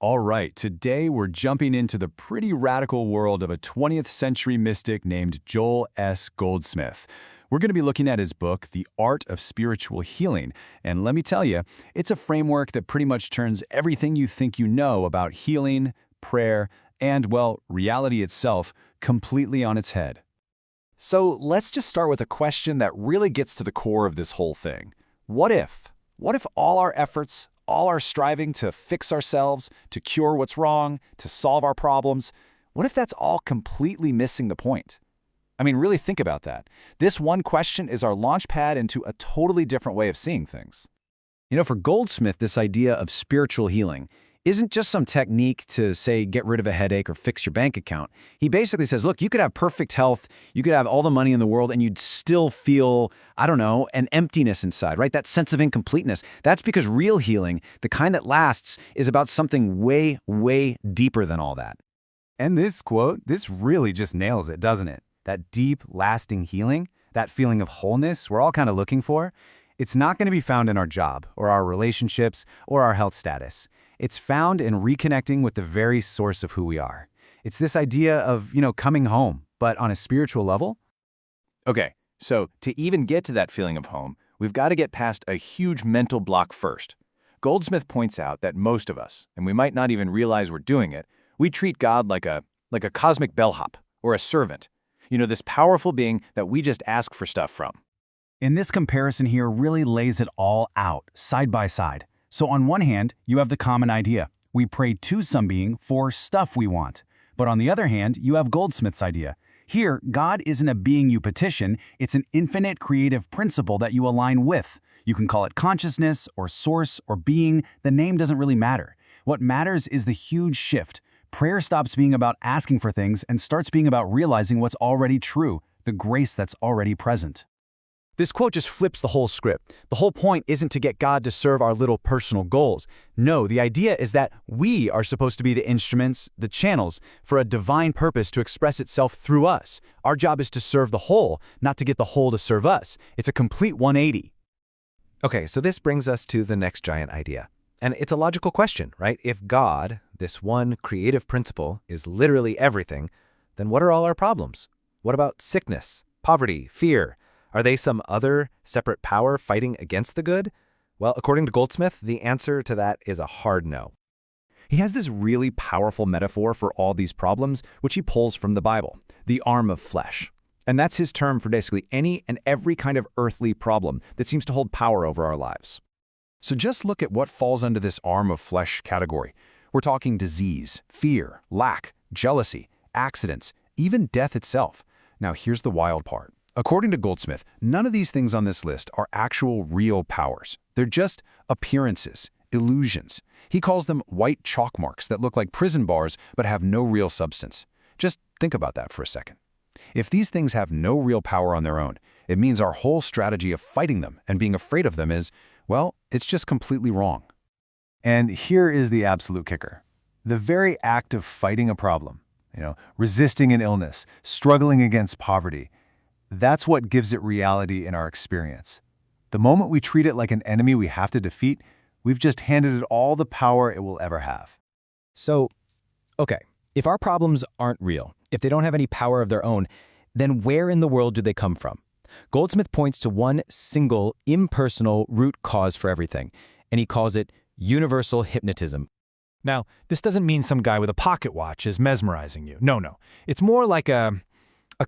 All right, today we're jumping into the pretty radical world of a 20th century mystic named Joel S. Goldsmith. We're going to be looking at his book, The Art of Spiritual Healing. And let me tell you, it's a framework that pretty much turns everything you think you know about healing, prayer, and, well, reality itself completely on its head. So let's just start with a question that really gets to the core of this whole thing. What if? What if all our efforts, all our striving to fix ourselves, to cure what's wrong, to solve our problems, what if that's all completely missing the point? I mean, really think about that. This one question is our launch pad into a totally different way of seeing things. For Goldsmith, this idea of spiritual healing isn't just some technique to, say, get rid of a headache or fix your bank account. He basically says, look, you could have perfect health, you could have all the money in the world, and you'd still feel, an emptiness inside, right? That sense of incompleteness. That's because real healing, the kind that lasts, is about something way, way deeper than all that. And this quote, this really just nails it, doesn't it? That deep, lasting healing, that feeling of wholeness we're all kind of looking for, it's not going to be found in our job or our relationships or our health status. It's found in reconnecting with the very source of who we are. It's this idea of, coming home, but on a spiritual level. Okay, so to even get to that feeling of home, we've got to get past a huge mental block first. Goldsmith points out that most of us, and we might not even realize we're doing it, we treat God like a cosmic bellhop or a servant. This powerful being that we just ask for stuff from. And this comparison here really lays it all out, side by side. So on one hand, you have the common idea. We pray to some being for stuff we want. But on the other hand, you have Goldsmith's idea. Here, God isn't a being you petition, it's an infinite creative principle that you align with. You can call it consciousness or source or being, the name doesn't really matter. What matters is the huge shift. Prayer stops being about asking for things and starts being about realizing what's already true, the grace that's already present. This quote just flips the whole script. The whole point isn't to get God to serve our little personal goals. No, the idea is that we are supposed to be the instruments, the channels, for a divine purpose to express itself through us. Our job is to serve the whole, not to get the whole to serve us. It's a complete 180. Okay, so this brings us to the next giant idea. And it's a logical question, right? If God, this one creative principle, is literally everything, then what are all our problems? What about sickness, poverty, fear? Are they some other separate power fighting against the good? Well, according to Goldsmith, the answer to that is a hard no. He has this really powerful metaphor for all these problems, which he pulls from the Bible, the arm of flesh. And that's his term for basically any and every kind of earthly problem that seems to hold power over our lives. So just look at what falls under this arm of flesh category. We're talking disease, fear, lack, jealousy, accidents, even death itself. Now here's the wild part. According to Goldsmith, none of these things on this list are actual real powers. They're just appearances, illusions. He calls them white chalk marks that look like prison bars but have no real substance. Just think about that for a second. If these things have no real power on their own, it means our whole strategy of fighting them and being afraid of them is, well, it's just completely wrong. And here is the absolute kicker. The very act of fighting a problem, resisting an illness, struggling against poverty, that's what gives it reality in our experience. The moment we treat it like an enemy we have to defeat, we've just handed it all the power it will ever have. So, okay, if our problems aren't real, if they don't have any power of their own, then where in the world do they come from? Goldsmith points to one single, impersonal root cause for everything, and he calls it universal hypnotism. Now, this doesn't mean some guy with a pocket watch is mesmerizing you. No. It's more like a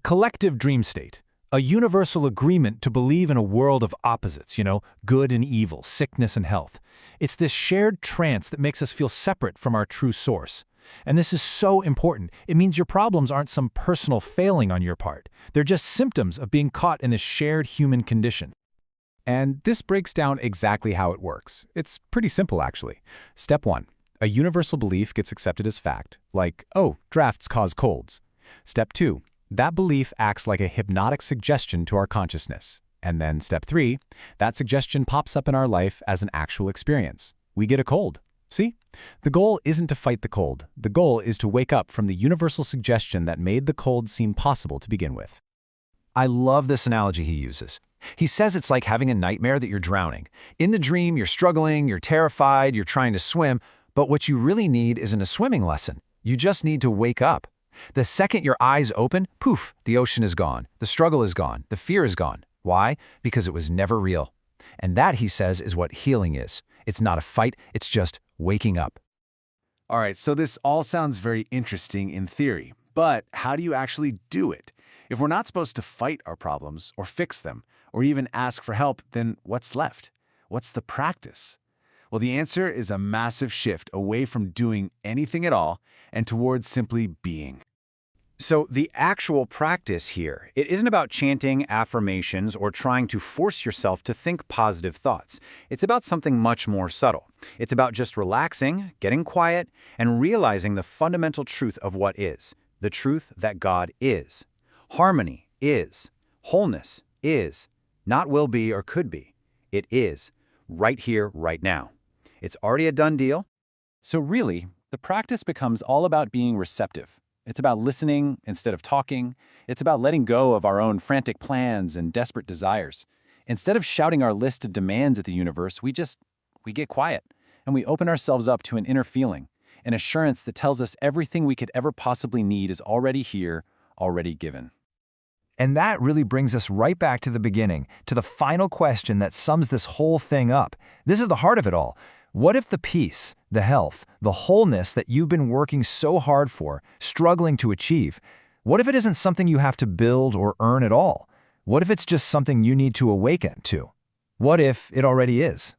collective dream state. A universal agreement to believe in a world of opposites, good and evil, sickness and health. It's this shared trance that makes us feel separate from our true source. And this is so important. It means your problems aren't some personal failing on your part. They're just symptoms of being caught in this shared human condition. And this breaks down exactly how it works. It's pretty simple, actually. Step 1. A universal belief gets accepted as fact, like, oh, drafts cause colds. Step 2. That belief acts like a hypnotic suggestion to our consciousness. And then step 3, that suggestion pops up in our life as an actual experience. We get a cold. See? The goal isn't to fight the cold. The goal is to wake up from the universal suggestion that made the cold seem possible to begin with. I love this analogy he uses. He says it's like having a nightmare that you're drowning. In the dream, you're struggling, you're terrified, you're trying to swim, But what you really need isn't a swimming lesson. You just need to wake up. The second your eyes open, poof, the ocean is gone. The struggle is gone. The fear is gone. Why? Because it was never real. And that, he says, is what healing is. It's not a fight, it's just waking up. All right, so this all sounds very interesting in theory, but how do you actually do it? If we're not supposed to fight our problems or fix them or even ask for help, then what's left? What's the practice? Well, the answer is a massive shift away from doing anything at all and towards simply being. So the actual practice here, it isn't about chanting affirmations or trying to force yourself to think positive thoughts. It's about something much more subtle. It's about just relaxing, getting quiet, and realizing the fundamental truth of what is, the truth that God is. Harmony is. Wholeness is. Not will be or could be. It is. Right here, right now. It's already a done deal. So really, the practice becomes all about being receptive. It's about listening instead of talking. It's about letting go of our own frantic plans and desperate desires. Instead of shouting our list of demands at the universe, we get quiet, and we open ourselves up to an inner feeling, an assurance that tells us everything we could ever possibly need is already here, already given. And that really brings us right back to the beginning, to the final question that sums this whole thing up. This is the heart of it all. What if the peace, the health, the wholeness that you've been working so hard for, struggling to achieve, what if it isn't something you have to build or earn at all? What if it's just something you need to awaken to? What if it already is?